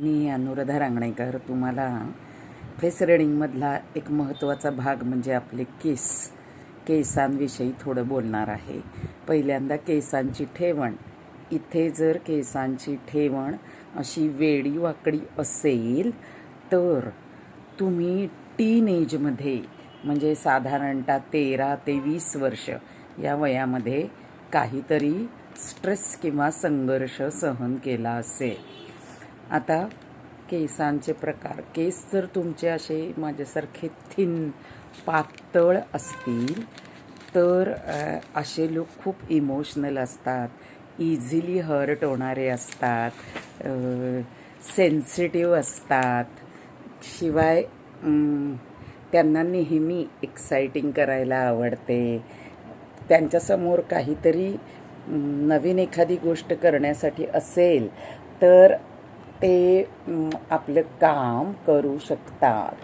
मी अनुराधा रांगणेकर तुम्हाला फेस रिडिंगमधला एक महत्त्वाचा भाग म्हणजे आपले केसांविषयी थोडं बोलणार आहे. पहिल्यांदा केसांची ठेवण. इथे जर केसांची ठेवण अशी वेडी वाकडी असेल तर तुम्ही टीनएजमध्ये म्हणजे साधारणतः 13 ते 20 वर्ष या वयामध्ये काहीतरी स्ट्रेस किंवा संघर्ष सहन केला असेल. आता केसांचे प्रकार. केस जर तुमचे असे माझ्यासारखे थिन पातळ असतील तर असे लोक खूप इमोशनल असतात, इझिली हर्ट होणारे असतात, सेन्सिटिव्ह असतात. शिवाय त्यांना नेहमी एक्साइटिंग करायला आवडते. त्यांच्यासमोर काहीतरी नवीन एखादी गोष्ट करण्यासाठी असेल तर ते आपलं काम करू शकतात.